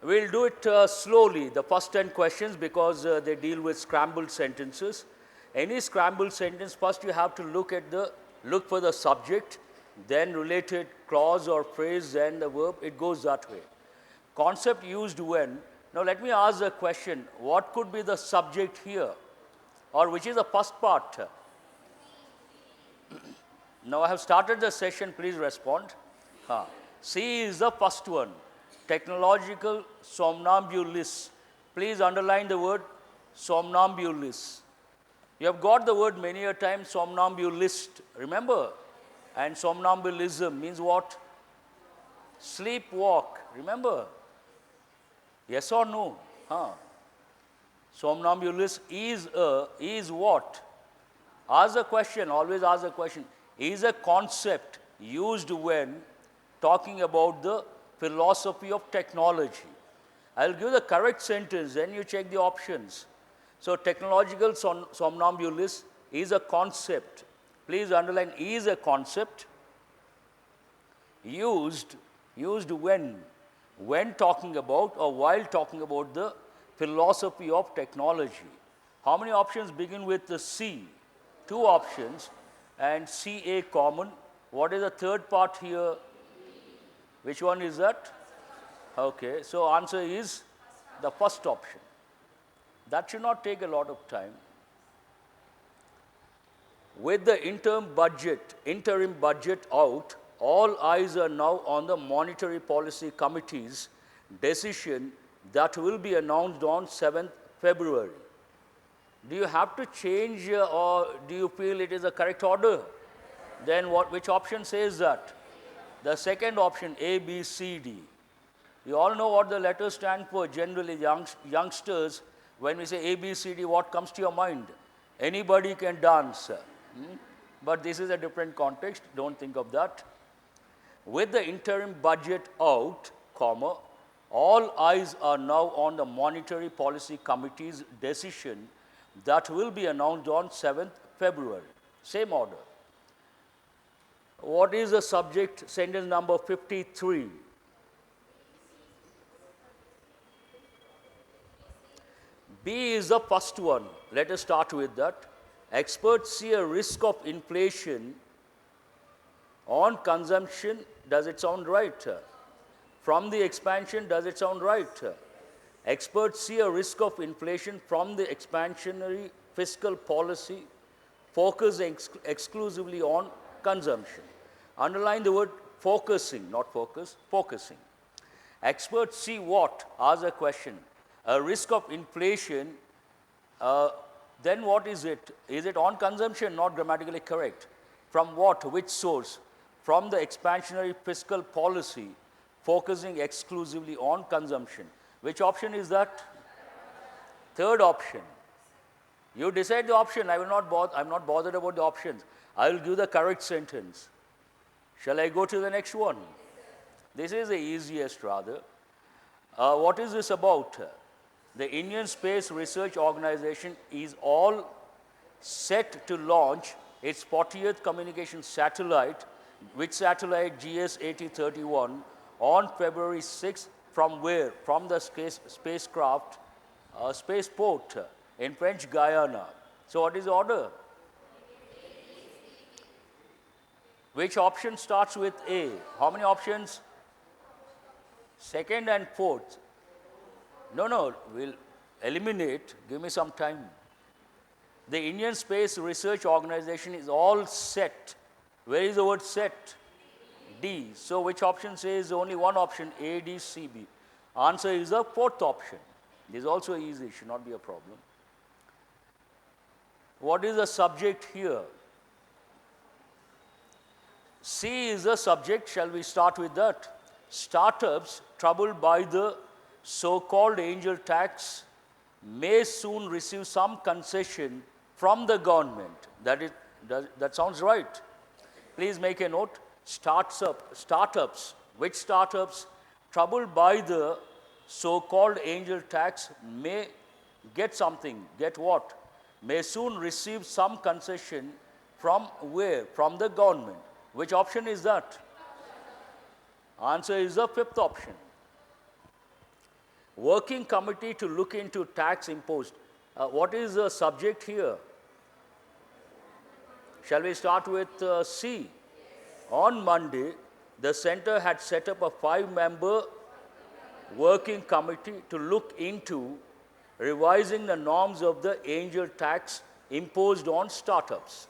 We'll do it slowly, the first 10 questions, because they deal with scrambled sentences. Any scrambled sentence, first you have to look for the subject, then related clause or phrase, then the verb. It goes that way. Concept used when. Now let me ask a question. What could be the subject here? Or which is the first part? Now I have started the session, please respond. C is the first one. Technological somnambulist. Please underline the word somnambulist. You have got the word many a time, somnambulist, remember? And somnambulism means what? Sleepwalk, remember? Yes or no? Somnambulist is what? Ask a question, always ask a question. Is a concept used when talking about the philosophy of technology. I'll give the correct sentence, then you check the options. So technological somnambulist is a concept. Please underline, is a concept used when talking about or while talking about the philosophy of technology. How many options begin with the C? 2 options, and CA common. What is the third part here? Which one is that? Okay, so answer is the first option. That should not take a lot of time. With the interim budget out, all eyes are now on the Monetary Policy Committee's decision that will be announced on 7th February. Do you have to change or do you feel it is a correct order? Then which option says that? The second option, A, B, C, D. You all know what the letters stand for. Generally, youngsters, when we say A, B, C, D, what comes to your mind? Anybody can dance. But this is a different context. Don't think of that. With the interim budget out, comma, all eyes are now on the Monetary Policy Committee's decision that will be announced on 7th February. Same order. What is the subject? Sentence number 53. B is the first one. Let us start with that. Experts see a risk of inflation on consumption. Does it sound right? From the expansion, does it sound right? Experts see a risk of inflation from the expansionary fiscal policy focusing exclusively on consumption. Underline the word focusing, not focus, focusing. Experts see what? Ask a question. A risk of inflation, then what is it? Is it on consumption? Not grammatically correct. From what? Which source? From the expansionary fiscal policy focusing exclusively on consumption. Which option is that? Third option. You decide the option. I'm not bothered about the options. I will give the correct sentence. Shall I go to the next one? This is the easiest rather. What is this about? The Indian Space Research Organization is all set to launch its 40th communication satellite, which satellite GS-8031, on February 6th. From where? From the spacecraft, spaceport in French Guiana. So what is the order? Which option starts with A? How many options? Second and fourth. No, we'll eliminate. Give me some time. The Indian Space Research Organization is all set. Where is the word set? D. So which option says only one option? A, D, C, B. Answer is the fourth option. This is also easy. Should not be a problem. What is the subject here? C is the subject. Shall we start with that? Startups troubled by the so-called angel tax may soon receive some concession from the government. That sounds right. Please make a note. Startups. Which startups? Troubled by the so-called angel tax may get something. Get what? May soon receive some concession from where? From the government. Which option is that? Answer is the fifth option. working committee to look into tax imposed. What is the subject here? Shall we start with C? On Monday, the center had set up a 5-member working committee to look into revising the norms of the angel tax imposed on startups.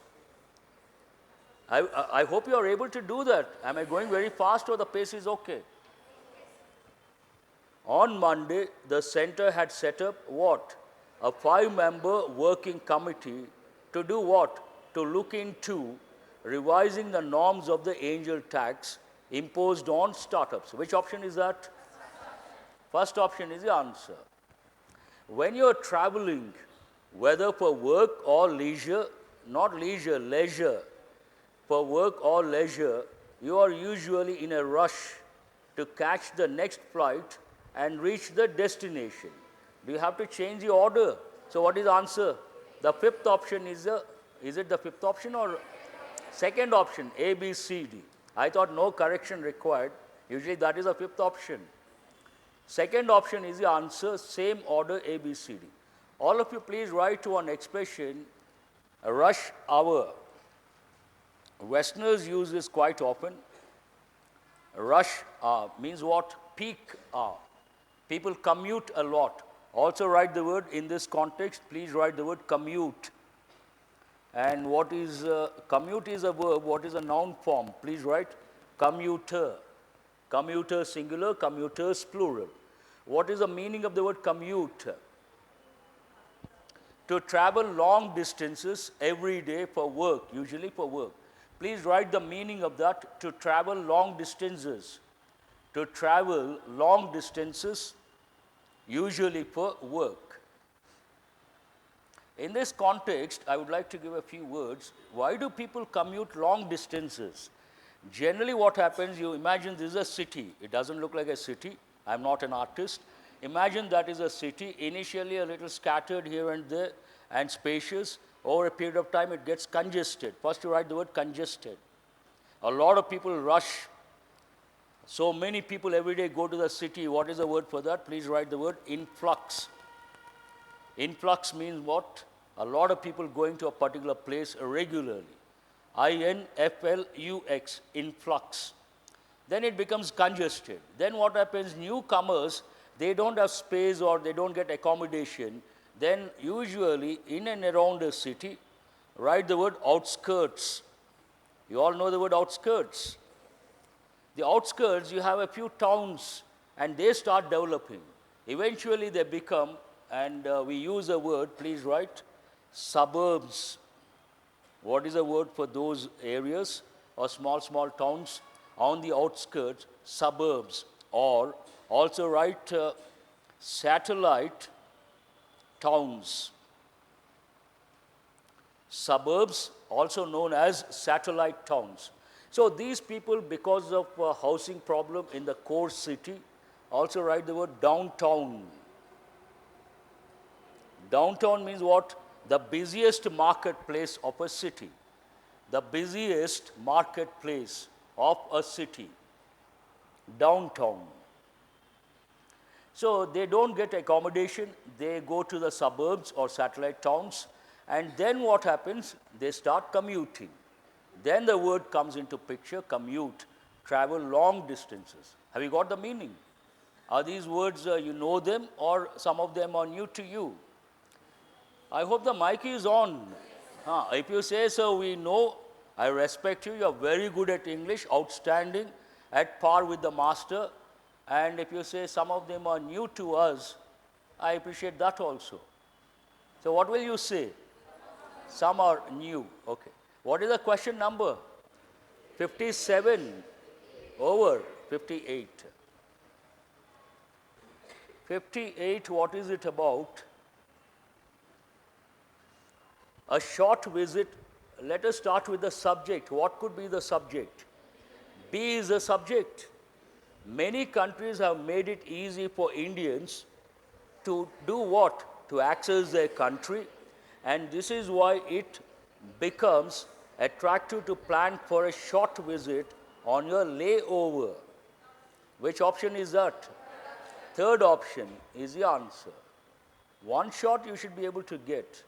I hope you are able to do that. Am I going very fast or the pace is okay? On Monday, the center had set up what? A 5-member working committee to do what? To look into revising the norms of the angel tax imposed on startups. Which option is that? First option is the answer. When you're traveling, whether for work or leisure, not leisure, leisure, for work or leisure, you are usually in a rush to catch the next flight and reach the destination. Do you have to change the order? So what is the answer? The fifth option is it the fifth option or second option, A, B, C, D? I thought no correction required. Usually that is the fifth option. Second option is the answer, same order, A, B, C, D. All of you please write to an expression, rush hour. Westerners use this quite often. Rush means what? Peak hour. People commute a lot. Also write the word in this context, please write the word commute. And what is, commute is a verb, what is a noun form? Please write commuter. Commuter singular, commuters plural. What is the meaning of the word commute? To travel long distances every day for work, usually for work. Please write the meaning of that, to travel long distances. To travel long distances, usually for work. In this context, I would like to give a few words. Why do people commute long distances? Generally what happens, you imagine this is a city. It doesn't look like a city. I'm not an artist. Imagine that is a city, initially a little scattered here and there and spacious. Over a period of time, it gets congested. First, you write the word congested. A lot of people rush. So many people every day go to the city. What is the word for that? Please write the word influx. Influx means what? A lot of people going to a particular place regularly. I-N-F-L-U-X, influx. Then it becomes congested. Then what happens? Newcomers, they don't have space or they don't get accommodation. Then usually in and around a city, write the word outskirts. You all know the word outskirts. The outskirts, you have a few towns and they start developing. Eventually they become, and we use a word, please write, suburbs. What is the word for those areas or small towns on the outskirts? Suburbs. Or also write satellite towns. Suburbs, also known as satellite towns. So these people, because of a housing problem in the core city, also write the word downtown. Downtown means what? The busiest marketplace of a city. The busiest marketplace of a city. Downtown. So they don't get accommodation, they go to the suburbs or satellite towns, and then what happens? They start commuting. Then the word comes into picture, commute, travel long distances. Have you got the meaning? Are these words, you know them, or some of them are new to you? I hope the mic is on. If you say so, we know, I respect you, you're very good at English, outstanding, at par with the master. And if you say some of them are new to us, I appreciate that also. So what will you say? Some are new. Okay. What is the question number? 57 over 58. 58, what is it about? A short visit. Let us start with the subject. What could be the subject? B is the subject. Many countries have made it easy for Indians to do what? To access their country. And this is why it becomes attractive to plan for a short visit on your layover. Which option is that? Third option is the answer. One shot you should be able to get.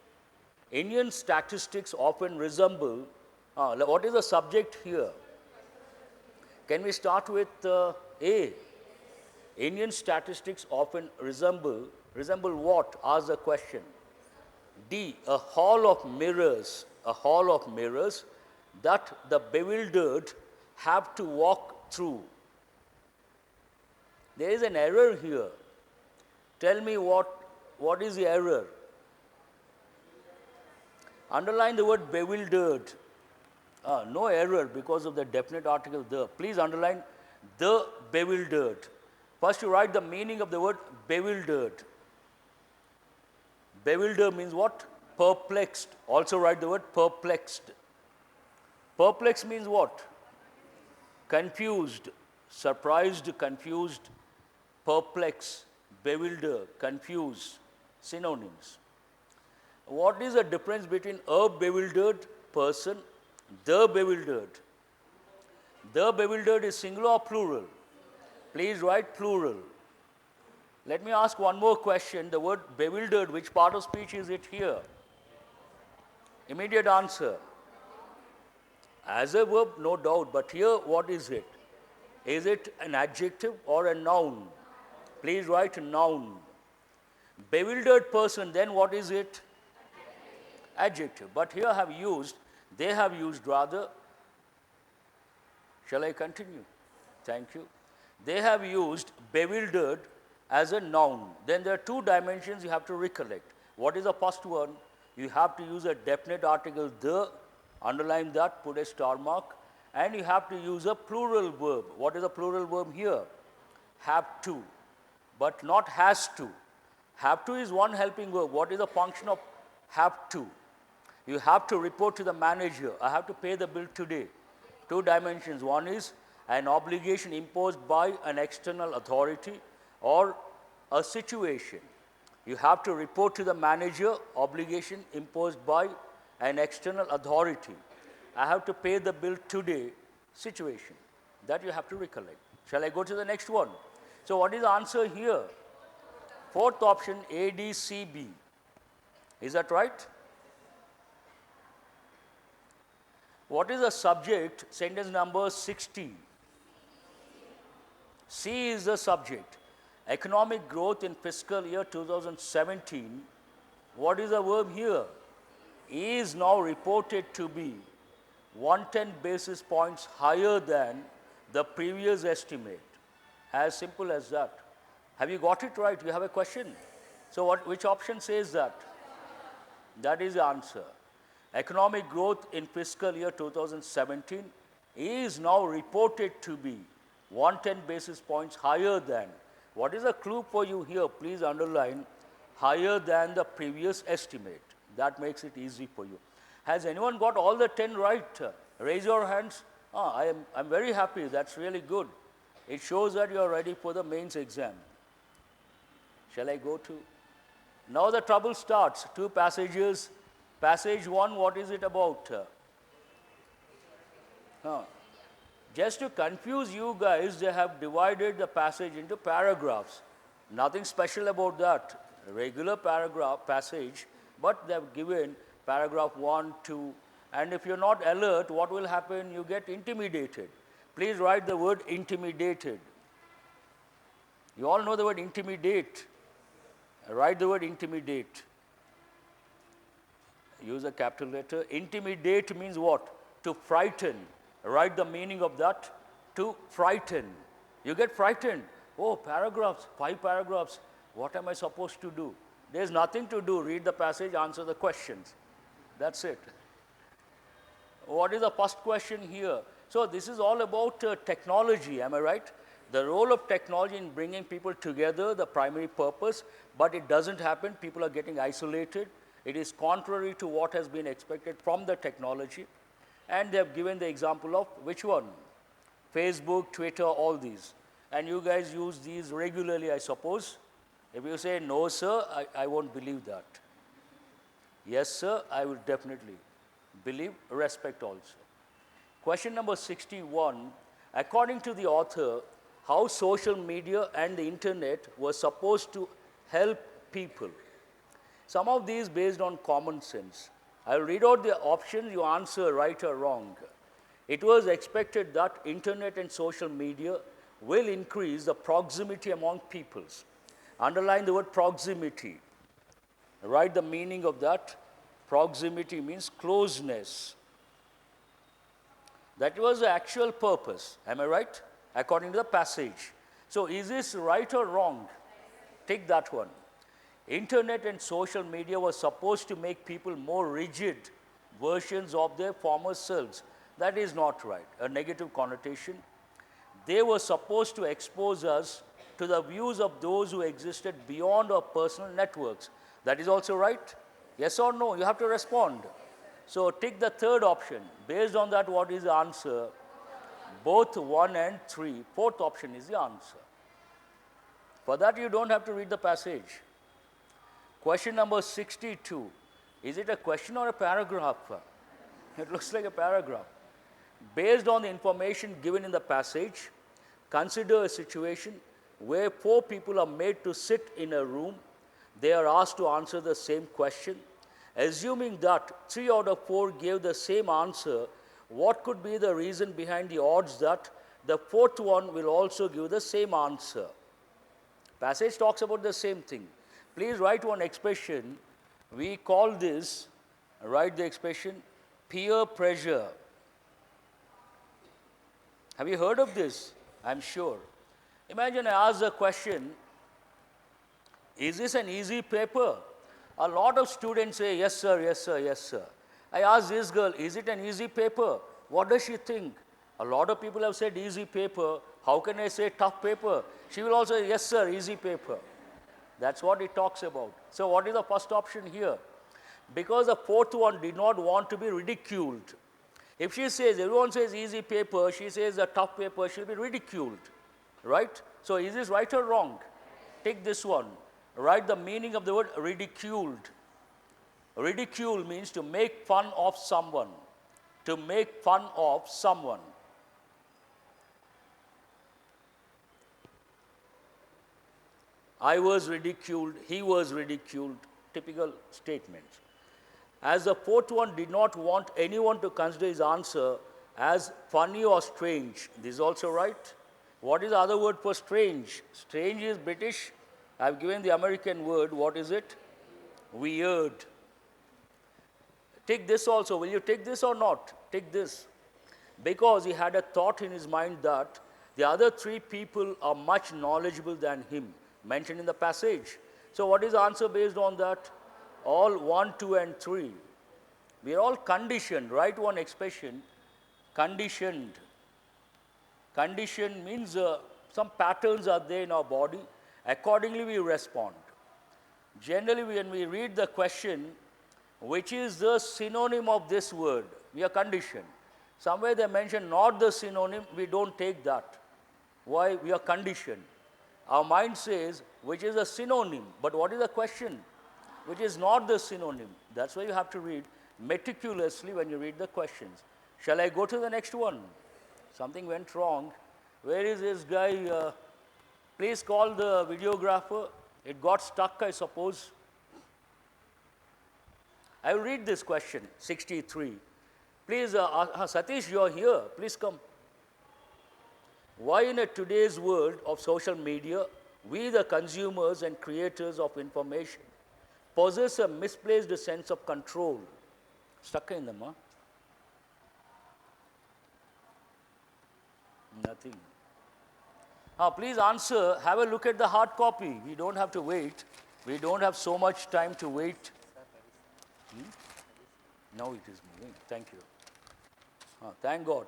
Indian statistics often resemble, what is the subject here? Can we start with A? Indian statistics often resemble what? Ask the question. D, a hall of mirrors that the bewildered have to walk through. There is an error here. Tell me what is the error? Underline the word bewildered. No error because of the definite article the. Please underline the bewildered. First you write the meaning of the word bewildered. Bewildered means what? Perplexed. Also write the word perplexed. Perplexed means what? Confused, surprised, confused, perplexed, bewildered, confused. Synonyms. What is the difference between a bewildered person, the bewildered? The bewildered is singular or plural? Please write plural. Let me ask one more question. The word bewildered, which part of speech is it here? Immediate answer. As a verb, no doubt, but here what is it? Is it an adjective or a noun? Please write noun. Bewildered person, then what is it? Adjective. But here they have used rather, shall I continue? Thank you. They have used bewildered as a noun. Then there are two dimensions you have to recollect. What is the first one? You have to use a definite article the, underline that, put a star mark, and you have to use a plural verb. What is a plural verb here? Have to, but not has to. Have to is one helping verb. What is the function of have to? You have to report to the manager. I have to pay the bill today. Two dimensions. One is an obligation imposed by an external authority or a situation. You have to report to the manager, obligation imposed by an external authority. I have to pay the bill today, situation. That you have to recollect. Shall I go to the next one? So what is the answer here? Fourth option, A, D, C, B. Is that right? What is the subject? Sentence number 60. C is the subject. Economic growth in fiscal year 2017. What is the verb here? Is now reported to be 110 basis points higher than the previous estimate. As simple as that. Have you got it right? You have a question. So which option says that? That is the answer. Economic growth in fiscal year 2017 is now reported to be 110 basis points higher than. What is the clue for you here? Please underline higher than the previous estimate. That makes it easy for you. Has anyone got all the 10 right? Raise your hands. I'm very happy. That's really good. It shows that you are ready for the mains exam. Shall I go to? Now the trouble starts. Two passages. Passage 1, what is it about? Just to confuse you guys, they have divided the passage into paragraphs. Nothing special about that. Regular passage, but they have given paragraph 1, 2, and if you're not alert, what will happen? You get intimidated. Please write the word intimidated. You all know the word intimidate. Write the word intimidate. Use a capital letter. Intimidate means what? To frighten. Write the meaning of that. To frighten. You get frightened. Oh, paragraphs, 5 paragraphs. What am I supposed to do? There's nothing to do. Read the passage, answer the questions. That's it. What is the first question here? So this is all about technology, am I right? The role of technology in bringing people together, the primary purpose, but it doesn't happen. People are getting isolated. It is contrary to what has been expected from the technology. And they have given the example of which one? Facebook, Twitter, all these. And you guys use these regularly, I suppose. If you say, no, sir, I won't believe that. Yes, sir, I will definitely believe, respect also. Question number 61. According to the author, how social media and the internet were supposed to help people. Some of these based on common sense. I'll read out the options, you answer right or wrong. It was expected that internet and social media will increase the proximity among peoples. Underline the word proximity. Write the meaning of that. Proximity means closeness. That was the actual purpose. Am I right? According to the passage. So is this right or wrong? Take that one. Internet and social media were supposed to make people more rigid versions of their former selves. That is not right. A negative connotation. They were supposed to expose us to the views of those who existed beyond our personal networks. That is also right? Yes or no? You have to respond. So take the third option. Based on that, what is the answer? Both 1 and 3. Fourth option is the answer. For that, you don't have to read the passage. Question number 62. Is it a question or a paragraph? It looks like a paragraph. Based on the information given in the passage, consider a situation where 4 people are made to sit in a room. They are asked to answer the same question. Assuming that 3 out of 4 gave the same answer, what could be the reason behind the odds that the 4th one will also give the same answer? Passage talks about the same thing. Please write one expression. We call this, write the expression, peer pressure. Have you heard of this? I'm sure. Imagine I ask a question, is this an easy paper? A lot of students say, yes sir, yes sir, yes sir. I ask this girl, is it an easy paper? What does she think? A lot of people have said easy paper. How can I say tough paper? She will also say, yes sir, easy paper. That's what it talks about. So what is the first option here? Because the 4th one did not want to be ridiculed. If she says, everyone says easy paper, she says a tough paper, she'll be ridiculed. Right? So is this right or wrong? Take this one. Write the meaning of the word ridiculed. Ridicule means to make fun of someone. To make fun of someone. I was ridiculed, he was ridiculed, typical statements. As the 4th one did not want anyone to consider his answer as funny or strange. This is also right. What is the other word for strange? Strange is British. I've given the American word. What is it? Weird. Take this also. Will you take this or not? Take this. Because he had a thought in his mind that the other 3 people are much knowledgeable than him, mentioned in the passage. So what is the answer based on that? All 1, 2, and 3. We are all conditioned. Write one expression, conditioned. Conditioned means some patterns are there in our body. Accordingly, we respond. Generally, when we read the question, which is the synonym of this word, we are conditioned. Somewhere they mention not the synonym, we don't take that. Why? We are conditioned. Our mind says, which is a synonym. But what is the question? Which is not the synonym. That's why you have to read meticulously when you read the questions. Shall I go to the next one? Something went wrong. Where is this guy? Please call the videographer. It got stuck, I suppose. I will read this question, 63. Please, Satish, you are here. Please come. Why in today's world of social media, we the consumers and creators of information possess a misplaced sense of control? Stuck in them, huh? Nothing. Please answer. Have a look at the hard copy. We don't have to wait. We don't have so much time to wait. Now it is moving. Thank you. Thank God.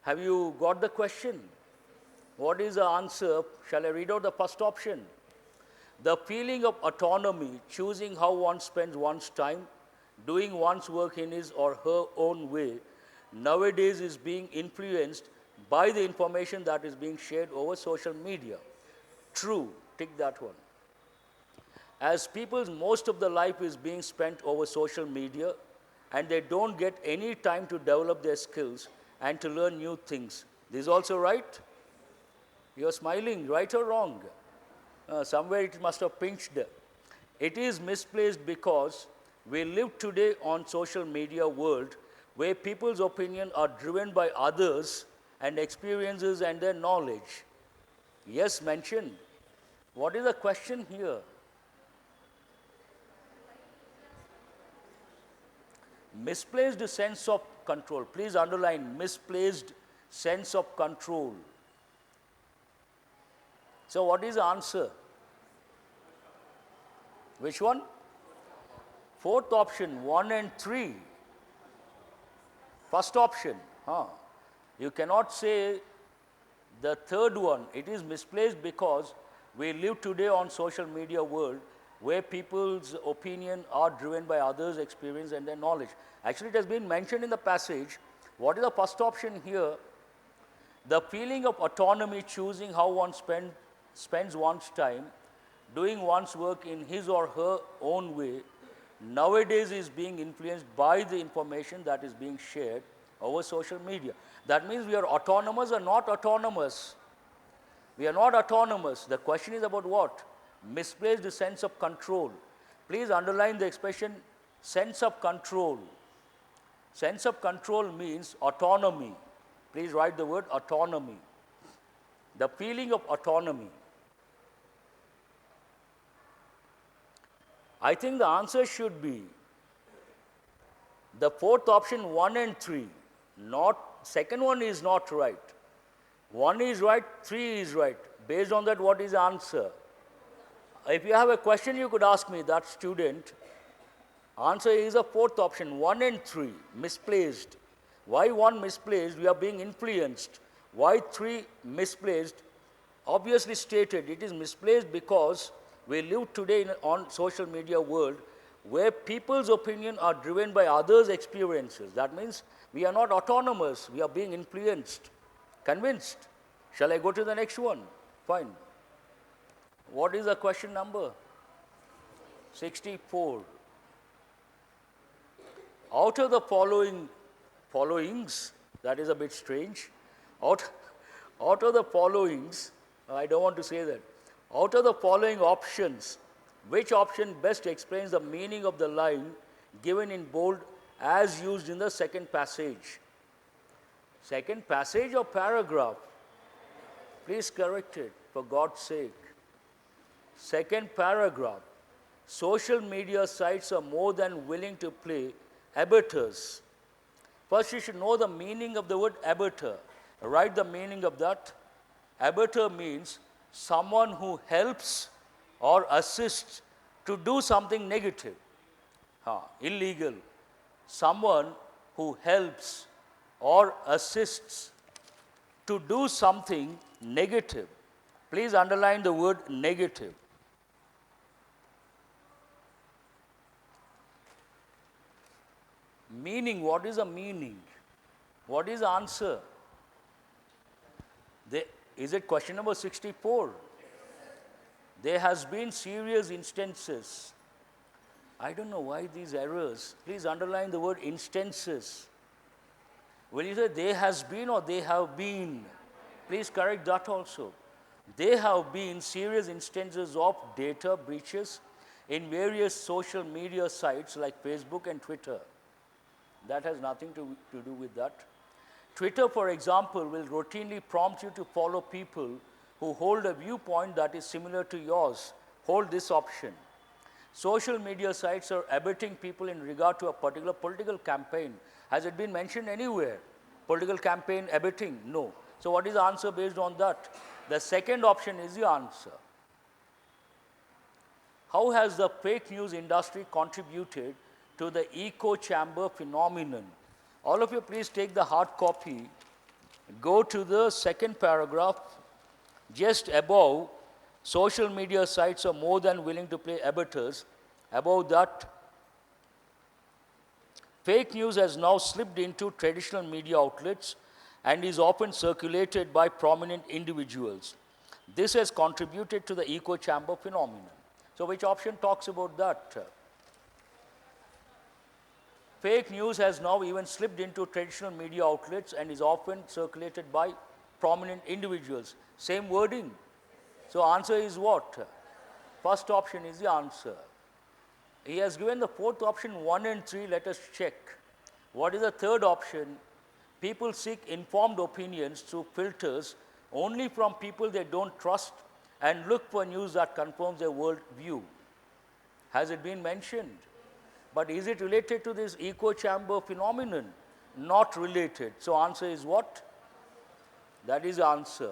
Have you got the question? What is the answer? Shall I read out the first option? The feeling of autonomy, choosing how one spends one's time, doing one's work in his or her own way, nowadays is being influenced by the information that is being shared over social media. True. Take that one. As people's most of the life is being spent over social media, and they don't get any time to develop their skills and to learn new things, This is also right? You are smiling, right or wrong? Somewhere it must have pinched. It is misplaced because we live today on social media world where people's opinion are driven by others and experiences and their knowledge. Yes, mentioned. What is the question here? Misplaced sense of control. Please underline misplaced sense of control. So what is the answer? Which one? Fourth option, 1 and 3. First option. You cannot say the third one. It is misplaced because we live today on social media world where people's opinion are driven by others' experience and their knowledge. Actually, it has been mentioned in the passage. What is the first option here? The feeling of autonomy, choosing how one spends one's time, doing one's work in his or her own way, nowadays is being influenced by the information that is being shared over social media. That means we are autonomous or not autonomous? We are not autonomous. The question is about what? Misplaced sense of control. Please underline the expression sense of control. Sense of control means autonomy. Please write the word autonomy. The feeling of autonomy. I think the answer should be the fourth option, 1 and 3. Second one is not right. 1 is right, 3 is right. Based on that, what is the answer? If you have a question, you could ask me, that student. Answer is the fourth option, 1 and 3, misplaced. Why 1 misplaced? We are being influenced. Why 3 misplaced? Obviously stated, it is misplaced because we live today on social media world where people's opinion are driven by others' experiences. That means we are not autonomous. We are being influenced. Convinced? Shall I go to the next one? Fine. What is the question number? 64. Out of the followings, that is a bit strange. Out of the followings, I don't want to say that. Out of the following options, which option best explains the meaning of the line given in bold as used in the second passage? Second passage or paragraph? Please correct it, for God's sake. Second paragraph. Social media sites are more than willing to play abettors. First, you should know the meaning of the word abettor. Write the meaning of that. Abettor means someone who helps or assists to do something negative. Illegal. Someone who helps or assists to do something negative. Please underline the word negative. Meaning, what is the meaning? What is the answer? Is it question number 64? There has been serious instances. I don't know why these errors. Please underline the word instances. When you say there has been or they have been, please correct that also. There have been serious instances of data breaches in various social media sites like Facebook and Twitter. That has nothing to do with that. Twitter, for example, will routinely prompt you to follow people who hold a viewpoint that is similar to yours. Hold this option. Social media sites are abetting people in regard to a particular political campaign. Has it been mentioned anywhere? Political campaign abetting? No. So what is the answer based on that? The second option is the answer. How has the fake news industry contributed to the echo chamber phenomenon? All of you please take the hard copy, go to the second paragraph, just above, social media sites are more than willing to play abettors. Above that, fake news has now slipped into traditional media outlets and is often circulated by prominent individuals. This has contributed to the echo chamber phenomenon. So which option talks about that? Fake news has now even slipped into traditional media outlets and is often circulated by prominent individuals. Same wording. So answer is what? First option is the answer. He has given the fourth option 1 and 3. Let us check. What is the third option? People seek informed opinions through filters only from people they don't trust and look for news that confirms their world view. Has it been mentioned? But is it related to this echo chamber phenomenon? Not related. So answer is what? That is the answer.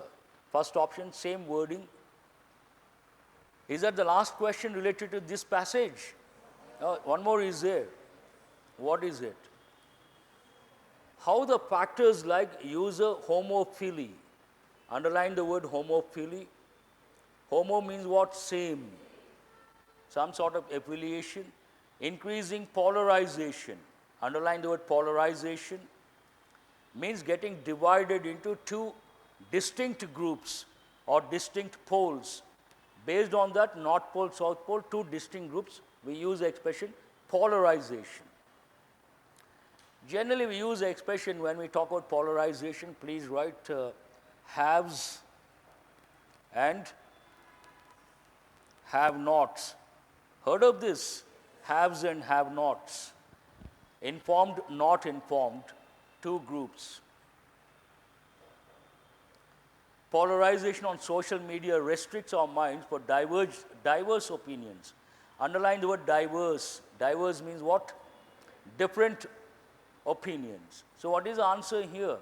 First option, same wording. Is that the last question related to this passage? One more is there. What is it? How the factors like user homophily. Underline the word homophily. Homo means what? Same. Some sort of affiliation. Increasing polarization. Underline the word polarization. Means getting divided into two distinct groups or distinct poles. Based on that, North Pole, South Pole, two distinct groups, we use the expression polarization. Generally, we use the expression when we talk about polarization, please write haves and have-nots. Heard of this? Haves and have-nots. Informed, not informed, two groups. Polarization on social media restricts our minds for diverse opinions. Underline the word diverse. Diverse means what? Different opinions. So what is the answer here?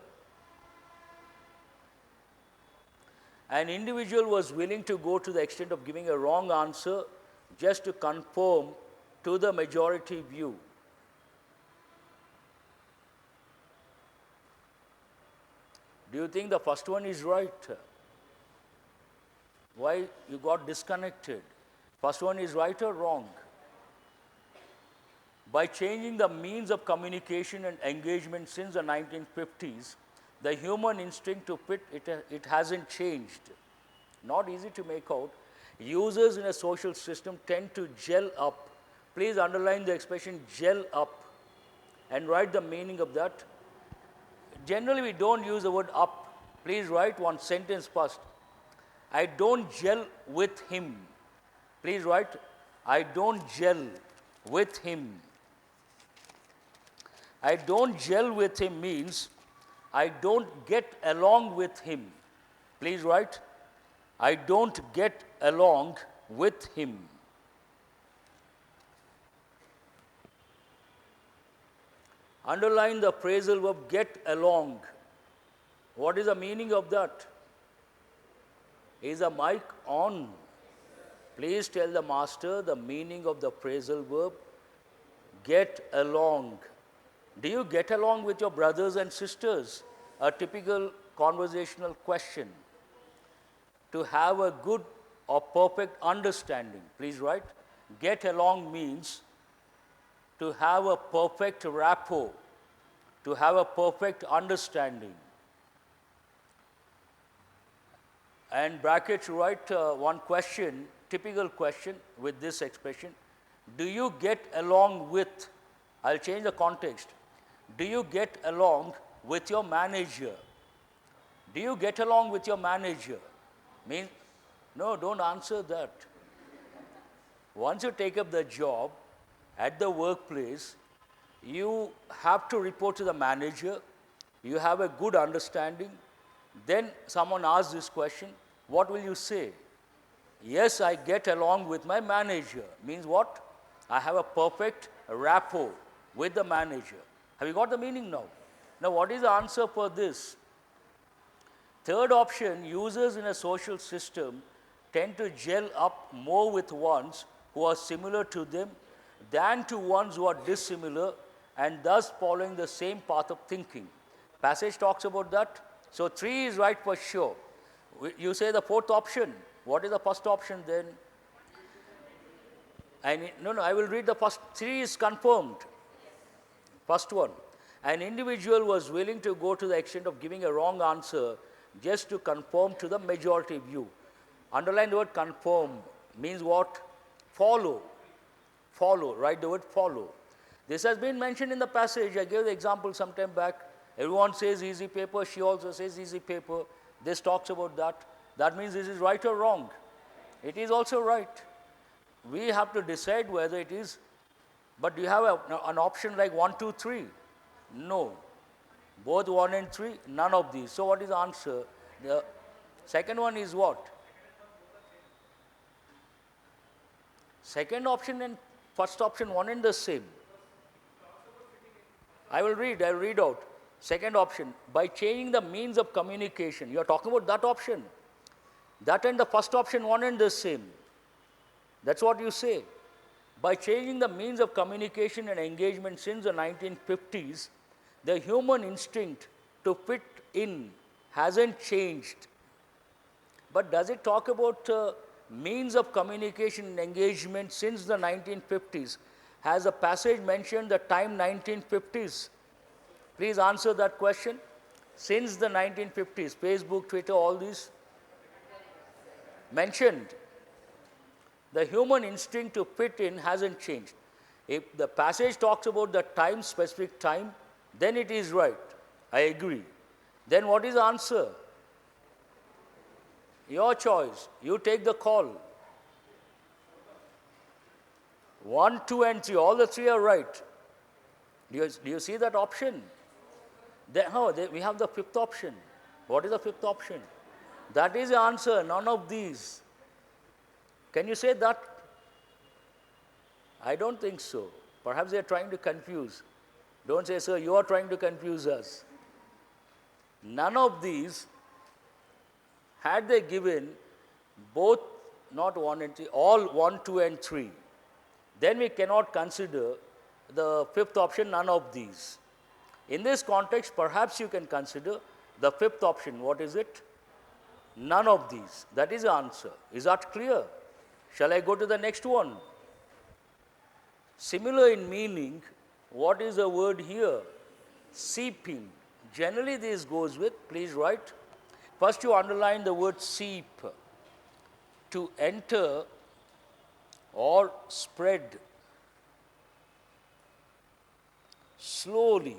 An individual was willing to go to the extent of giving a wrong answer just to conform to the majority view. Do you think the first one is right? Why you got disconnected? First one is right or wrong? By changing the means of communication and engagement since the 1950s, the human instinct to fit, it hasn't changed. Not easy to make out. Users in a social system tend to gel up. Please underline the expression gel up and write the meaning of that. Generally, we don't use the word up. Please write one sentence first. I don't gel with him. Please write, I don't gel with him. I don't gel with him means I don't get along with him. Please write, I don't get along with him. Underline the phrasal verb get along. What is the meaning of that? Is the mic on? Please tell the master the meaning of the phrasal verb get along. Do you get along with your brothers and sisters? A typical conversational question. To have a good or perfect understanding. Please write. Get along means to have a perfect rapport, to have a perfect understanding. And brackets write one question, typical question with this expression. Do you get along with, I'll change the context. Do you get along with your manager? Do you get along with your manager? Means, no, don't answer that. Once you take up the job, at the workplace, you have to report to the manager, you have a good understanding, then someone asks this question, what will you say? Yes, I get along with my manager. Means what? I have a perfect rapport with the manager. Have you got the meaning now? Now, what is the answer for this? Third option, users in a social system tend to gel up more with ones who are similar to them than to ones who are dissimilar and thus following the same path of thinking. Passage talks about that. So 3 is right for sure. You say the fourth option. What is the first option then? No, I will read the first. 3 is confirmed. First one. An individual was willing to go to the extent of giving a wrong answer just to conform to the majority view. Underline the word conform. Means what? Follow. Follow. Write the word follow. This has been mentioned in the passage. I gave the example some time back. Everyone says easy paper. She also says easy paper. This talks about that. That means this is right or wrong. It is also right. We have to decide whether it is, but do you have an option like 1, 2, 3? No. Both 1 and 3, none of these. So what is the answer? The second one is what? Second option and first option, one and the same. I will read out. Second option, by changing the means of communication. You are talking about that option. That and the first option, one and the same. That's what you say. By changing the means of communication and engagement since the 1950s, the human instinct to fit in hasn't changed. But does it talk about means of communication and engagement since the 1950s? Has the passage mentioned the time 1950s? Please answer that question. Since the 1950s, Facebook, Twitter, all these mentioned. The human instinct to fit in hasn't changed. If the passage talks about the time, specific time, then it is right. I agree. Then what is the answer? Your choice. You take the call. 1, 2, and 3. All the 3 are right. Do you see that option? We have the fifth option. What is the fifth option? That is the answer. None of these. Can you say that? I don't think so. Perhaps they are trying to confuse. Don't say, sir, you are trying to confuse us. None of these, had they given both, not 1 and 3, all 1, 2, and 3, then we cannot consider the fifth option, none of these. In this context, perhaps you can consider the fifth option. What is it? None of these. That is the answer. Is that clear? Shall I go to the next one? Similar in meaning, what is the word here? Seeping. Generally this goes with, please write. First you underline the word seep. To enter or spread. Slowly.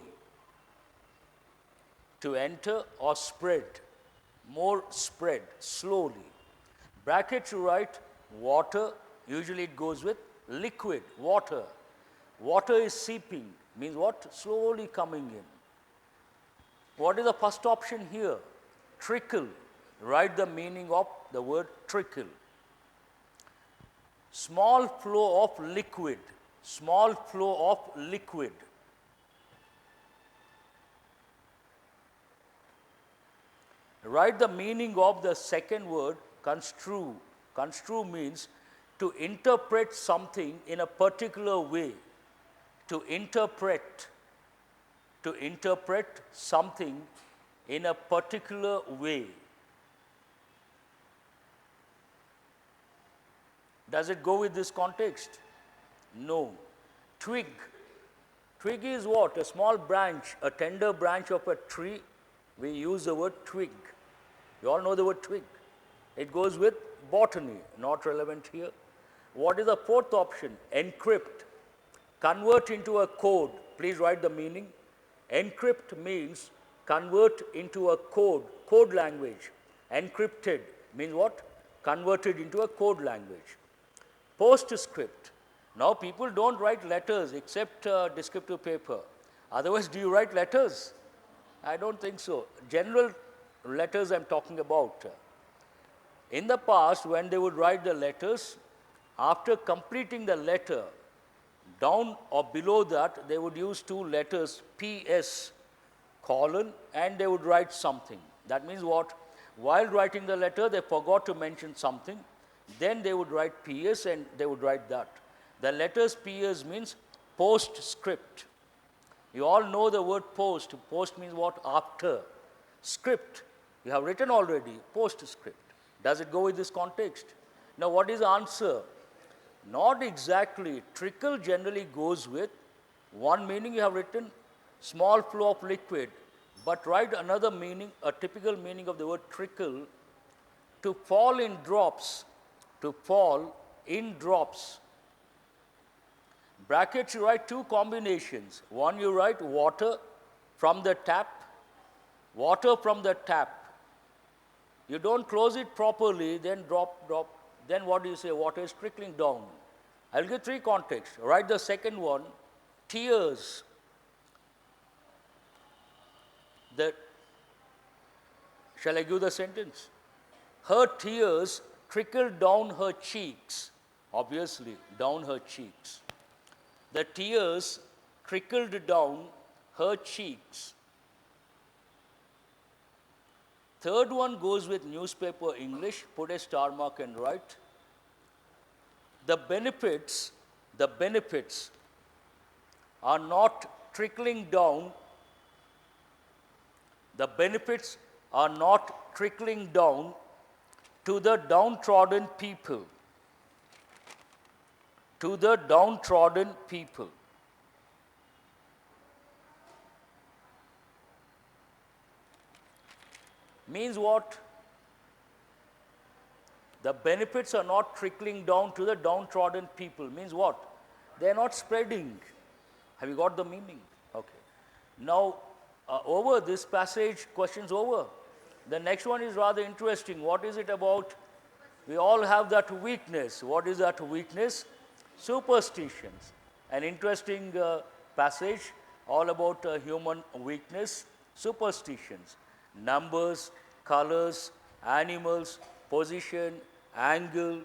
To enter or spread. More spread, slowly. Brackets you write water, usually it goes with liquid, water. Water is seeping, means what? Slowly coming in. What is the first option here? Trickle. Write the meaning of the word trickle. Small flow of liquid. Small flow of liquid. Write the meaning of the second word, construe. Construe means to interpret something in a particular way. To interpret something in a particular way. Does it go with this context? No. Twig. Twig is what? A small branch, a tender branch of a tree. We use the word twig. You all know the word twig. It goes with botany, not relevant here. What is the fourth option? Encrypt. Convert into a code. Please write the meaning. Encrypt means convert into a code, code language. Encrypted means what? Converted into a code language. Postscript. Now people don't write letters except descriptive paper. Otherwise, do you write letters? I don't think so. General letters I'm talking about. In the past, when they would write the letters, after completing the letter, down or below that, they would use 2 letters, PS, colon, and they would write something. That means what? While writing the letter, they forgot to mention something. Then they would write PS and they would write that. The letters PS means postscript. You all know the word post. Post means what? After. Script. You have written already. Postscript. Does it go with this context? Now what is the answer? Not exactly. Trickle generally goes with one meaning you have written, small flow of liquid. But write another meaning, a typical meaning of the word trickle, to fall in drops. To fall in drops. Brackets, you write 2 combinations. One, you write water from the tap. Water from the tap. You don't close it properly, then drop. Then what do you say? Water is trickling down. I'll give three contexts. Write the second one, tears. Shall I give the sentence? Her tears trickled down her cheeks. Obviously, down her cheeks. The tears trickled down her cheeks. Third one goes with newspaper English. Put a star mark and write. The benefits are not trickling down. The benefits are not trickling down to the downtrodden people. To the downtrodden people. Means what? The benefits are not trickling down to the downtrodden people. Means what? They are not spreading. Have you got the meaning? Okay. Now, over this passage, questions over. The next one is rather interesting. What is it about? We all have that weakness. What is that weakness? Superstitions. An interesting passage all about human weakness, superstitions. Numbers, colors, animals, position, angle,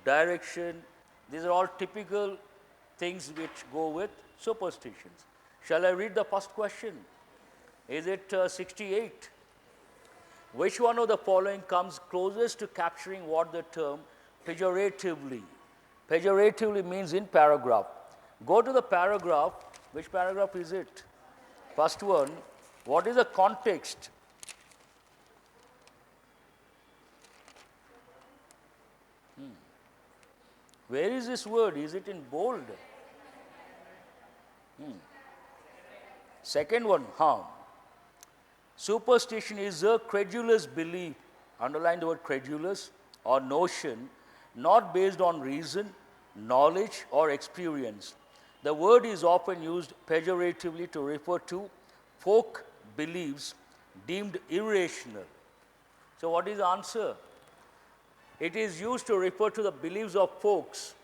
direction. These are all typical things which go with superstitions. Shall I read the first question? Is it 68? Which one of the following comes closest to capturing what the term pejoratively? Pejoratively means in paragraph. Go to the paragraph. Which paragraph is it? First one. What is the context? Where is this word? Is it in bold? Second one, harm. Superstition is a credulous belief, underline the word credulous, or notion, not based on reason, knowledge, or experience. The word is often used pejoratively to refer to folk beliefs deemed irrational. So what is the answer? It is used to refer to the beliefs of folks.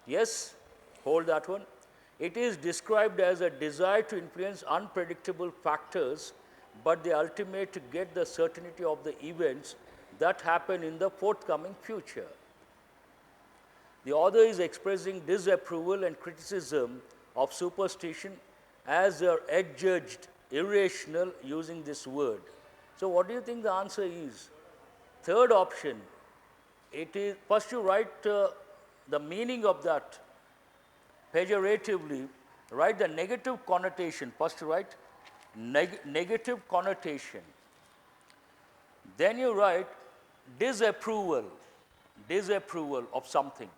Yes? Hold that one. It is described as a desire to influence unpredictable factors, but they ultimate to get the certainty of the events that happen in the forthcoming future. The author is expressing disapproval and criticism of superstition as they are adjudged irrational using this word. So what do you think the answer is? Third option. It is, first you write the meaning of that pejoratively, write the negative connotation. First you write negative connotation. Then you write disapproval of something.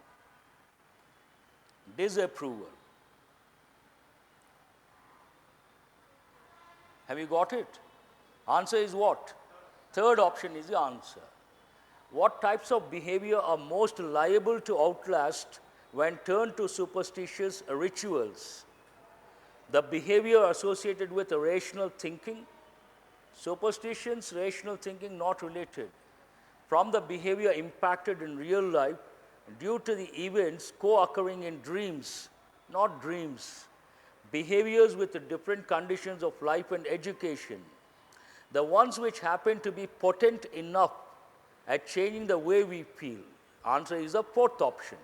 Disapproval. Have you got it? Answer is what? Third option is the answer. What types of behavior are most liable to outlast when turned to superstitious rituals? The behavior associated with rational thinking. Superstitions, rational thinking not related. From the behavior impacted in real life due to the events co-occurring in dreams, not dreams. Behaviors with the different conditions of life and education. The ones which happen to be potent enough at changing the way we feel. Answer is the fourth option.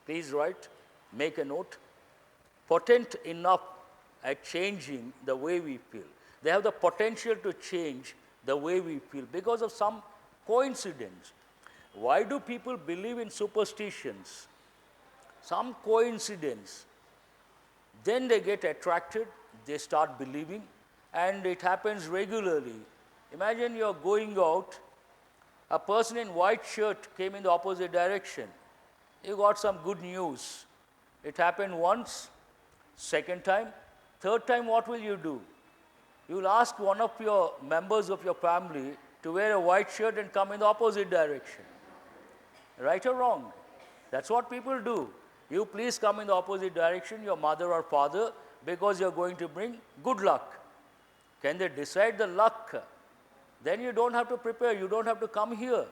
Please write, make a note. Potent enough at changing the way we feel. They have the potential to change the way we feel because of some coincidence. Why do people believe in superstitions? Some coincidence. Then they get attracted, they start believing, and it happens regularly. Imagine you're going out, a person in white shirt came in the opposite direction. You got some good news. It happened once, second time, third time what will you do? You will ask one of your members of your family to wear a white shirt and come in the opposite direction. Right or wrong? That's what people do. You please come in the opposite direction, your mother or father, because you're going to bring good luck. Can they decide the luck? Then you don't have to prepare, you don't have to come here.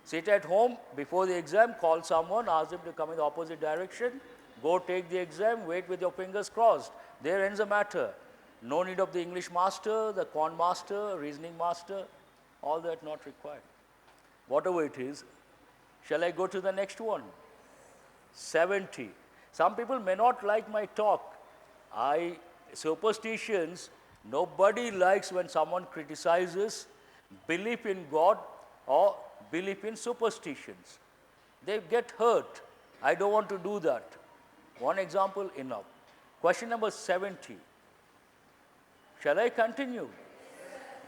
Sit at home before the exam, call someone, ask them to come in the opposite direction, go take the exam, wait with your fingers crossed. There ends the matter. No need of the English master, the quant master, reasoning master, all that not required. Whatever it is, shall I go to the next one? 70. Some people may not like my talk. Superstitions, nobody likes when someone criticizes belief in God or belief in superstitions. They get hurt. I don't want to do that. One example enough. Question number 70. Shall I continue?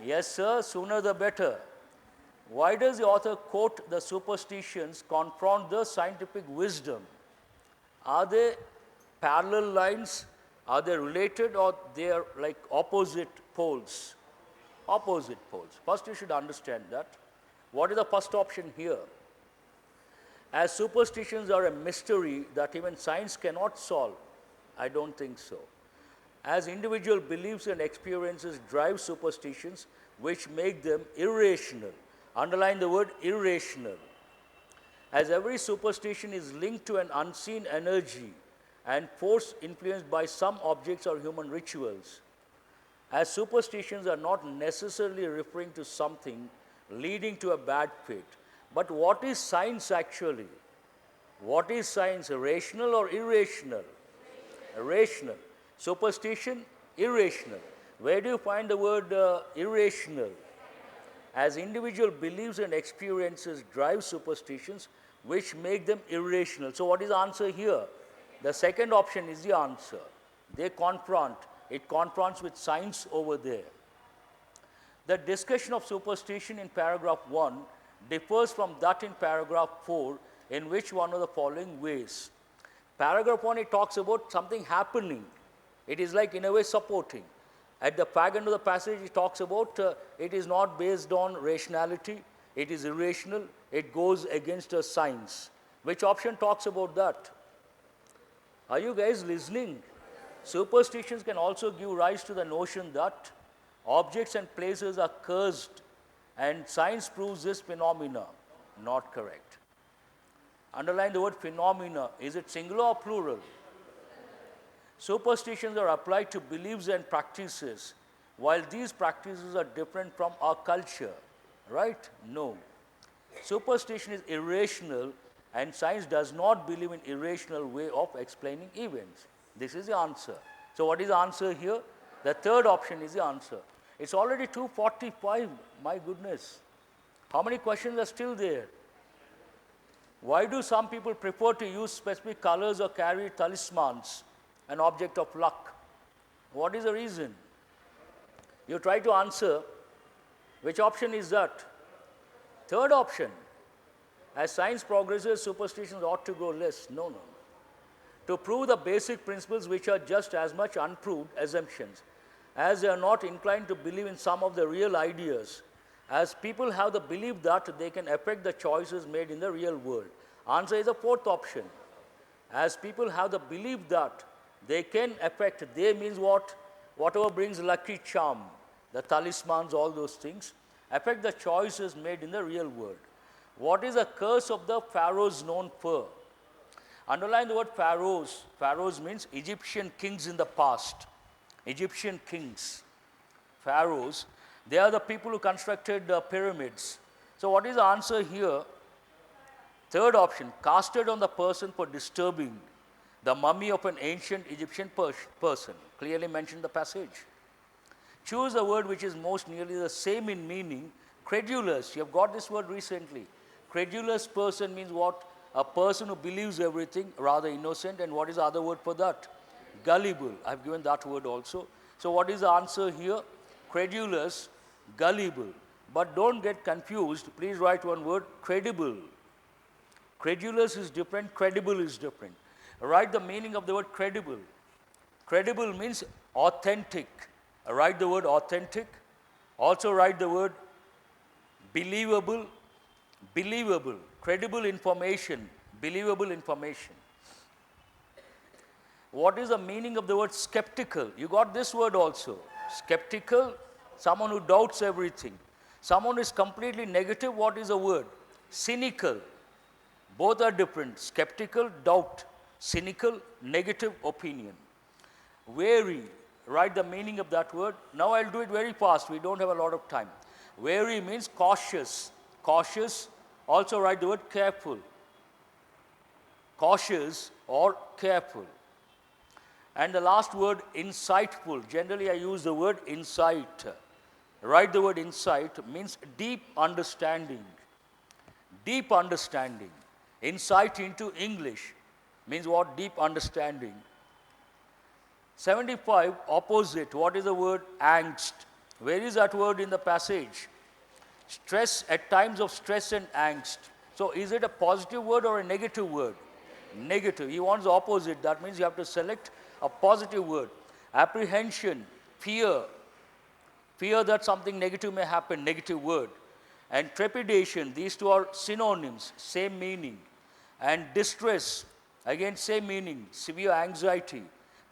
Yes, sir, sooner the better. Why does the author quote the superstitions confront the scientific wisdom? Are they parallel lines? Are they related, or they are like opposite poles? Opposite poles. First you should understand that. What is the first option here? As superstitions are a mystery that even science cannot solve, I don't think so. As individual beliefs and experiences drive superstitions, which make them irrational. Underline the word irrational. As every superstition is linked to an unseen energy and force influenced by some objects or human rituals. As superstitions are not necessarily referring to something leading to a bad fate. But what is science actually? What is science, rational or irrational? Irrational. Superstition, irrational. Where do you find the word irrational? As individual beliefs and experiences drive superstitions, which make them irrational. So what is the answer here? The second option is the answer. They confront. It confronts with science over there. The discussion of superstition in paragraph 1 differs from that in paragraph 4 in which one of the following ways. Paragraph 1, it talks about something happening. It is like in a way supporting. At the back end of the passage, it talks about it is not based on rationality, it is irrational, it goes against a science. Which option talks about that? Are you guys listening? Superstitions can also give rise to the notion that objects and places are cursed, and science proves this phenomena. Not correct. Underline the word phenomena. Is it singular or plural? Superstitions are applied to beliefs and practices, while these practices are different from our culture. Right? No. Superstition is irrational, and science does not believe in irrational way of explaining events. This is the answer. So what is the answer here? The third option is the answer. It's already 2:45, my goodness. How many questions are still there? Why do some people prefer to use specific colors or carry talismans, an object of luck? What is the reason? You try to answer. Which option is that? Third option. As science progresses, superstitions ought to grow less. No. To prove the basic principles which are just as much unproved assumptions, as they are not inclined to believe in some of the real ideas, as people have the belief that they can affect the choices made in the real world. Answer is the fourth option. As people have the belief that they can affect, they means what? Whatever brings lucky charm, the talismans, all those things, affect the choices made in the real world. What is the curse of the pharaohs known for? Underline the word pharaohs. Pharaohs means Egyptian kings in the past. Egyptian kings. Pharaohs. They are the people who constructed pyramids. So what is the answer here? Third option, casted on the person for disturbing the mummy of an ancient Egyptian person. Clearly mentioned in the passage. Choose a word which is most nearly the same in meaning. Credulous. You have got this word recently. Credulous person means what? A person who believes everything, rather innocent. And what is the other word for that? Gullible. I have given that word also. So what is the answer here? Credulous, gullible. But don't get confused. Please write one word, credible. Credulous is different, credible is different. Write the meaning of the word credible. Credible means authentic. Write the word authentic. Also write the word believable. Believable. Credible information. Believable information. What is the meaning of the word skeptical? You got this word also. Skeptical, someone who doubts everything. Someone is completely negative, what is the word? Cynical. Both are different. Skeptical, doubt. Cynical, negative opinion. Wary, write the meaning of that word. Now I'll do it very fast, we don't have a lot of time. Wary means cautious. Cautious, also write the word careful. Cautious or careful. And the last word, insightful. Generally I use the word insight. Write the word insight, means deep understanding. Deep understanding. Insight into English means what? Deep understanding. 75, opposite. What is the word? Angst. Where is that word in the passage? Stress, at times of stress and angst. So is it a positive word or a negative word? Negative. He wants the opposite. That means you have to select a positive word. Apprehension, fear. Fear that something negative may happen, negative word. And trepidation, these two are synonyms, same meaning. And distress, again same meaning, severe anxiety.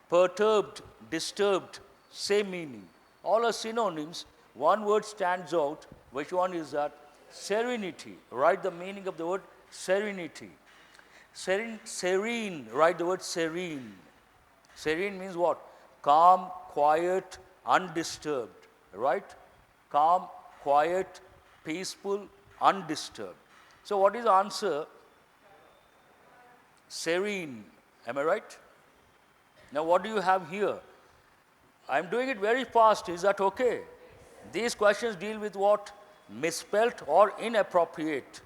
Perturbed, disturbed, same meaning. All are synonyms. One word stands out. Which one is that? Serenity. Write the meaning of the word serenity. Serene, write the word serene. Serene means what? Calm, quiet, undisturbed. Right? Calm, quiet, peaceful, undisturbed. So what is the answer? Serene. Am I right? Now what do you have here? I'm doing it very fast. Is that okay? These questions deal with what? Misspelt or inappropriate.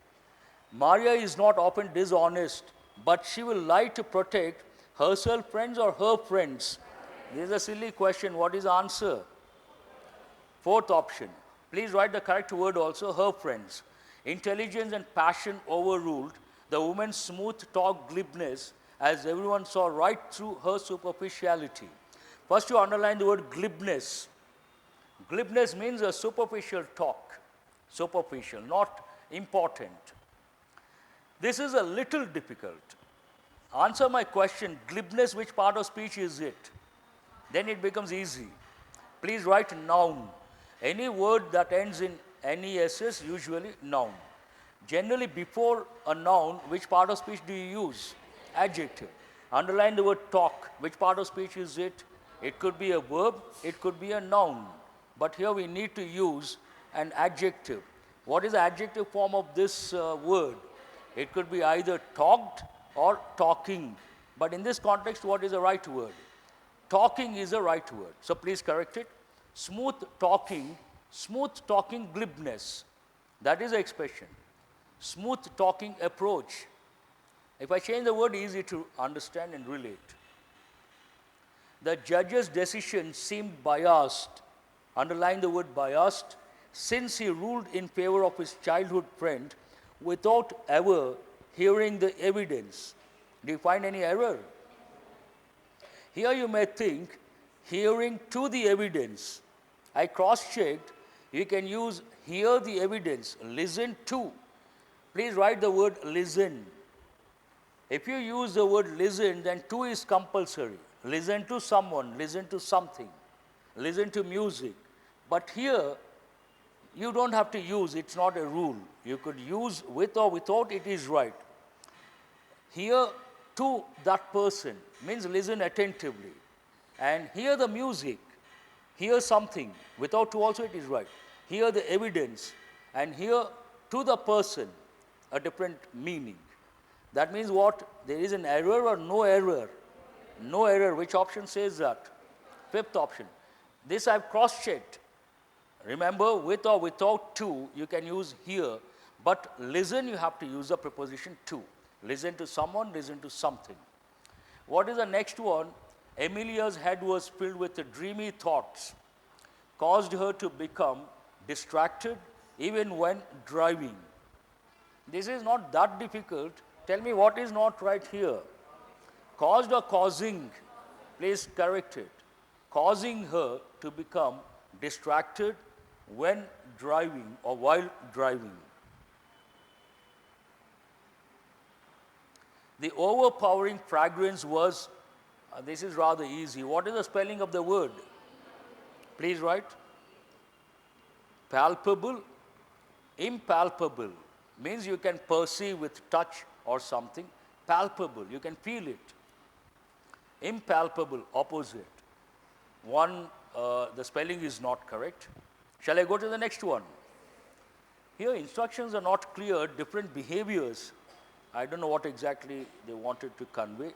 Maria is not often dishonest, but she will lie to protect herself, friends, or her friends. This is a silly question. What is the answer? Fourth option. Please write the correct word also, her friends. Intelligence and passion overruled the woman's smooth talk glibness, as everyone saw right through her superficiality. First you underline the word glibness. Glibness means a superficial talk. Superficial, not important. This is a little difficult. Answer my question, glibness, which part of speech is it? Then it becomes easy. Please write noun. Any word that ends in NESS, usually noun. Generally before a noun, which part of speech do you use? Adjective. Underline the word talk. Which part of speech is it? It could be a verb, it could be a noun. But here we need to use an adjective. What is the adjective form of this word? It could be either talked or talking. But in this context, what is the right word? Talking is the right word. So please correct it. Smooth talking glibness. That is the expression. Smooth talking approach. If I change the word, easy to understand and relate. The judge's decision seemed biased. Underline the word biased, since he ruled in favor of his childhood friend without ever hearing the evidence. Do you find any error? Here you may think, hearing to the evidence. I cross-checked. You can use hear the evidence, listen to. Please write the word listen. If you use the word listen, then to is compulsory. Listen to someone, listen to something, listen to music. But here, you don't have to use, it's not a rule. You could use with or without, it is right. Hear to that person means listen attentively. And hear the music, hear something. Without to also, it is right. Hear the evidence and hear to the person a different meaning. That means what? There is an error or no error? No error. Which option says that? Fifth option. This I've cross-checked. Remember, with or without to, you can use here. But listen, you have to use the preposition to. Listen to someone, listen to something. What is the next one? Emilia's head was filled with dreamy thoughts, caused her to become distracted even when driving. This is not that difficult. Tell me what is not right here. Caused or causing? Please correct it. Causing her to become distracted when driving or while driving. The overpowering fragrance was, this is rather easy. What is the spelling of the word? Please write. Palpable, Impalpable means you can perceive with touch or something. Palpable, you can feel it. Impalpable, opposite. One, the spelling is not correct. Shall I go to the next one? Here instructions are not clear, different behaviors. I don't know what exactly they wanted to convey.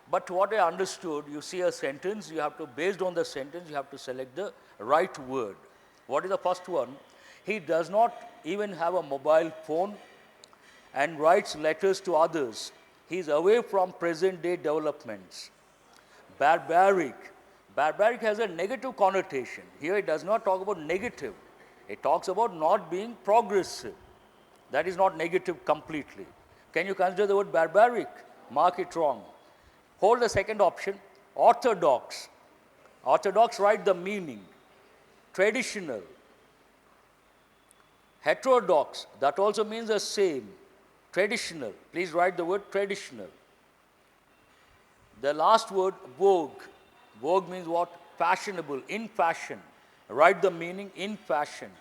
But what I understood, you see a sentence, you have to, based on the sentence, you have to select the right word. What is the first one? He does not even have a mobile phone and writes letters to others. He is away from present day developments. Barbaric. Barbaric has a negative connotation. Here it does not talk about negative. It talks about not being progressive. That is not negative completely. Can you consider the word barbaric? Mark it wrong. Hold the second option. Orthodox. Orthodox, write the meaning. Traditional. Heterodox, that also means the same. Traditional. Please write the word traditional. The last word, vogue. Vogue means what? Fashionable, in fashion. Write the meaning, in fashion.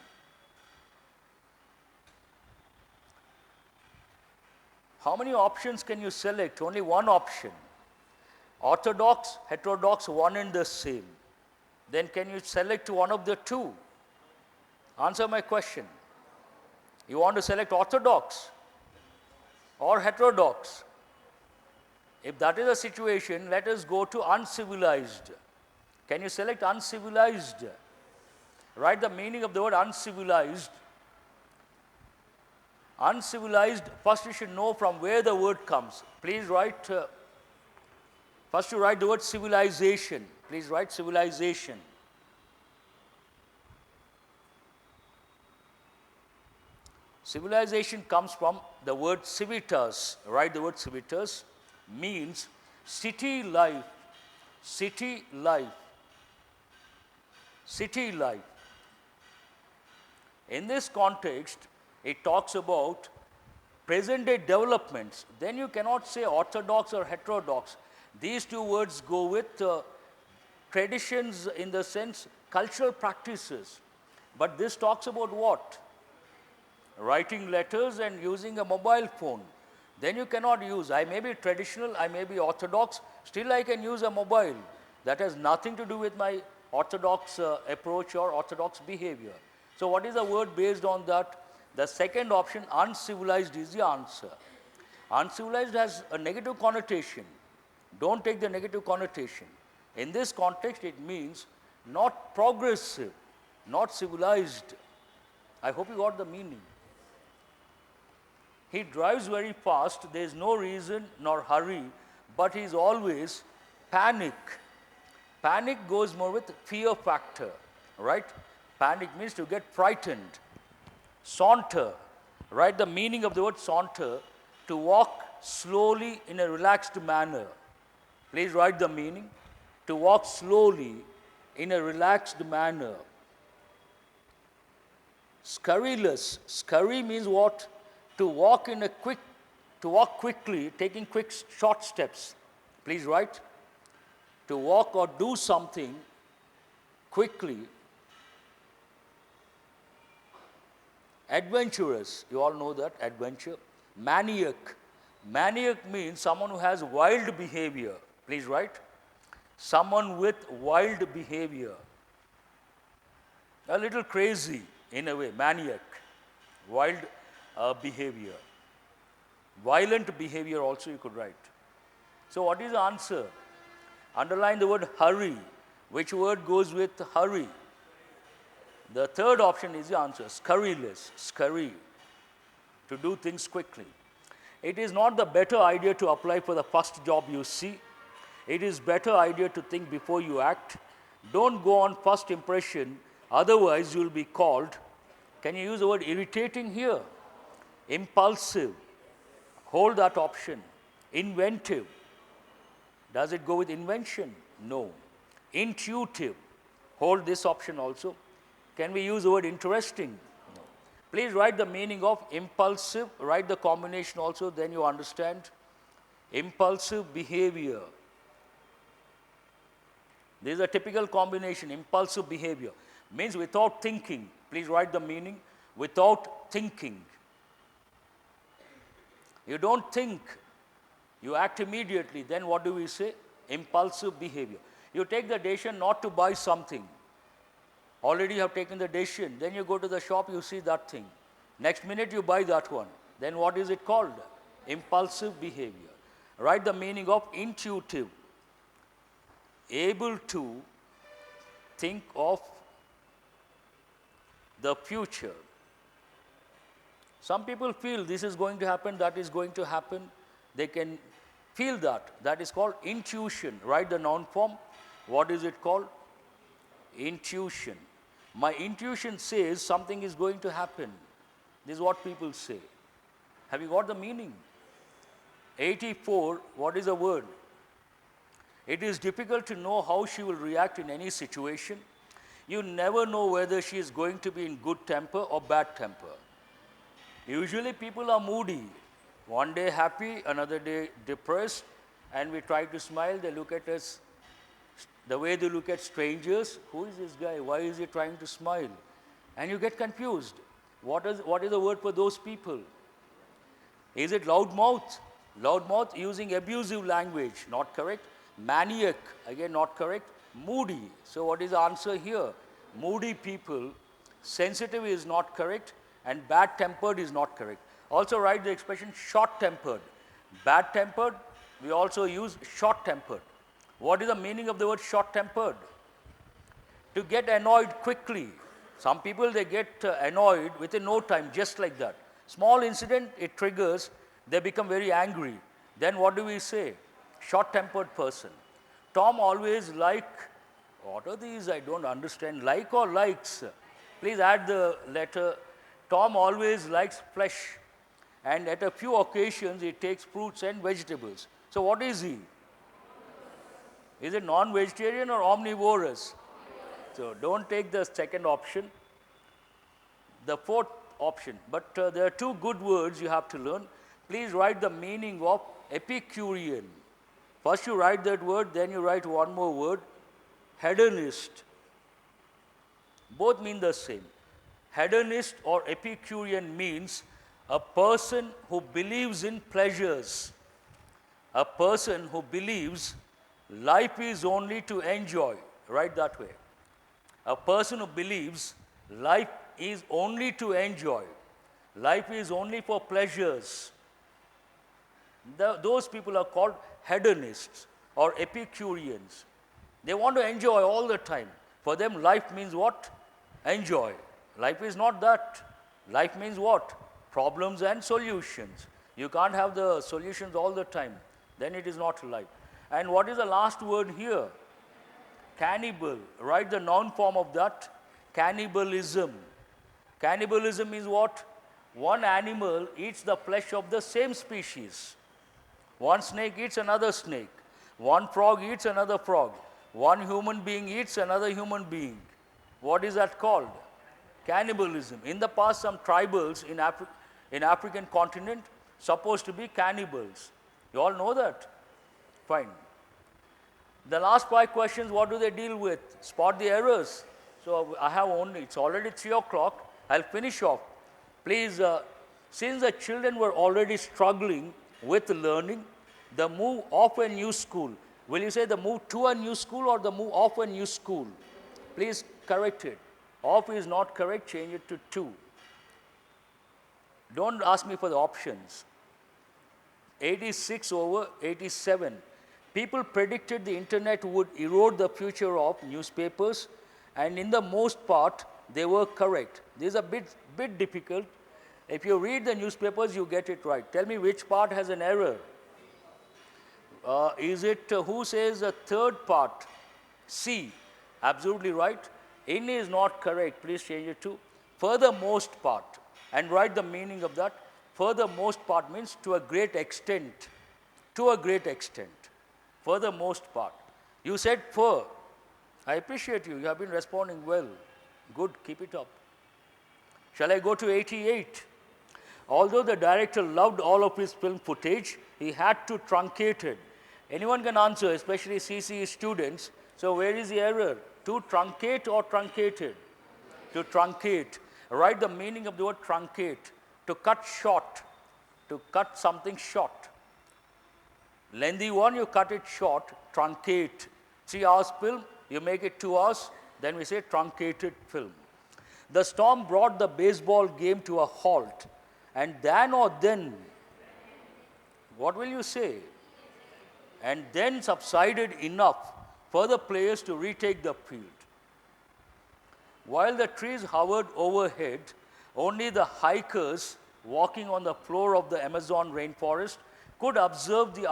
How many options can you select? Only one option. Orthodox, heterodox, one and the same. Then can you select one of the two? Answer my question. You want to select orthodox or heterodox? If that is the situation, let us go to uncivilized. Can you select uncivilized? Write the meaning of the word uncivilized. Uncivilized, first you should know from where the word comes. Please write, first you write the word civilization. Please write civilization. Civilization comes from the word civitas. Write the word civitas, means city life. City life. City life. In this context, it talks about present day developments. Then you cannot say orthodox or heterodox. These two words go with traditions, in the sense cultural practices. But this talks about what? Writing letters and using a mobile phone. Then you cannot use, I may be traditional, I may be orthodox, still I can use a mobile. That has nothing to do with my orthodox approach or orthodox behavior. So what is the word based on that? The second option, uncivilized, is the answer. Uncivilized has a negative connotation. Don't take the negative connotation. In this context, it means not progressive, not civilized. I hope you got the meaning. He drives very fast, there is no reason nor hurry, but he is always panic. Panic goes more with fear factor, right? Panic means to get frightened. Saunter, write the meaning of the word saunter, to walk slowly in a relaxed manner. Please write the meaning, to walk slowly in a relaxed manner. Scurrilous, scurry means what? To walk in a quick, to walk quickly, taking quick short steps. Please write, to walk or do something quickly. Adventurous, you all know that, adventure. Maniac, maniac means someone who has wild behavior. Please write, someone with wild behavior. A little crazy in a way, maniac, wild behavior. Violent behavior also you could write. So what is the answer? Underline the word hurry. Which word goes with hurry? The third option is the answer, scurrilous, scurry, to do things quickly. It is not the better idea to apply for the first job you see. It is better idea to think before you act. Don't go on first impression, otherwise you will be called, can you use the word irritating here? Impulsive, hold that option. Inventive, does it go with invention? No. Intuitive, hold this option also. Can we use the word interesting? No. Please write the meaning of impulsive, write the combination also, then you understand. Impulsive behavior. This is a typical combination, impulsive behavior. Means without thinking. Please write the meaning. without thinking. You don't think, you act immediately. Then what do we say? Impulsive behavior. You take the decision not to buy something. Already you have taken the decision. Then you go to the shop, you see that thing. Next minute you buy that one. Then what is it called? Impulsive behavior. Write the meaning of intuitive. Able to think of the future. Some people feel this is going to happen, that is going to happen. They can feel that. That is called intuition. Write the noun form. What is it called? Intuition. My intuition says something is going to happen. This is what people say. Have you got the meaning? 84, what is the word? It is difficult to know how she will react in any situation. You never know whether she is going to be in good temper or bad temper. Usually people are moody. One day happy, another day depressed, and we try to smile. They look at us the way they look at strangers. Who is this guy? Why is he trying to smile? And you get confused. What is the word for those people? Is it loudmouth? Loudmouth using abusive language, not correct. Maniac, again not correct. Moody. So what is the answer here? Moody people. Sensitive is not correct, and bad-tempered is not correct. Also write the expression short-tempered. Bad-tempered, we also use short-tempered. What is the meaning of the word short-tempered? To get annoyed quickly. Some people, they get annoyed within no time, just like that. Small incident, it triggers, they become very angry. Then what do we say? Short-tempered person. Tom always like, what are these? I don't understand. Like or likes? Please add the letter. Tom always likes flesh. And at a few occasions, he takes fruits and vegetables. So what is he? Is it non-vegetarian or omnivorous? So don't take the second option. The fourth option. But there are two good words you have to learn. Please write the meaning of Epicurean. First you write that word, then you write one more word, hedonist. Both mean the same. Hedonist or Epicurean means a person who believes in pleasures. A person who believes life is only to enjoy. Write that way. A person who believes life is only to enjoy. Life is only for pleasures. Those people are called hedonists or Epicureans. They want to enjoy all the time. For them, life means what? Enjoy. Life is not that. Life means what? Problems and solutions. You can't have the solutions all the time. Then it is not life. And what is the last word here? Cannibal. Write the noun form of that. Cannibalism. Cannibalism is what? One animal eats the flesh of the same species. One snake eats another snake. One frog eats another frog. One human being eats another human being. What is that called? Cannibalism. In the past, some tribals in African continent supposed to be cannibals. You all know that? Fine. The last 5 questions, what do they deal with? Spot the errors. So I have only, it's already 3 o'clock. I'll finish off. Please, since the children were already struggling with learning, the move of a new school. Will you say the move to a new school or the move of a new school? Please correct it. Of is not correct, change it to to. Don't ask me for the options. 86 over 87. People predicted the internet would erode the future of newspapers, and in the most part, they were correct. This is a bit difficult. If you read the newspapers, you get it right. Tell me which part has an error. Is it who says the third part? C. Absolutely right. In is not correct. Please change it to furthermost part. And write the meaning of that. Furthermost part means to a great extent. To a great extent. Furthermost part. You said fur. I appreciate you. You have been responding well. Good. Keep it up. Shall I go to 88? Although the director loved all of his film footage, he had to truncate it. Anyone can answer, especially CCE students. So where is the error? To truncate or truncated? To truncate. Write the meaning of the word truncate, to cut short, to cut something short. Lengthy one, you cut it short, truncate. 3 hours film, you make it 2 hours, then we say truncated film. The storm brought the baseball game to a halt, and then or then, what will you say? And then subsided enough for the players to retake the field. While the trees hovered overhead, only the hikers walking on the floor of the Amazon rainforest could observe the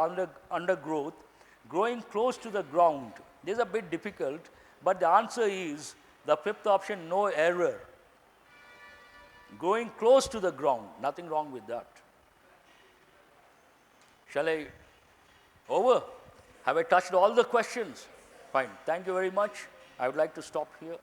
undergrowth growing close to the ground. This is a bit difficult, but the answer is the fifth option, no error. Going close to the ground, nothing wrong with that. Shall I? Over? Have I touched all the questions? Fine. Thank you very much. I would like to stop here.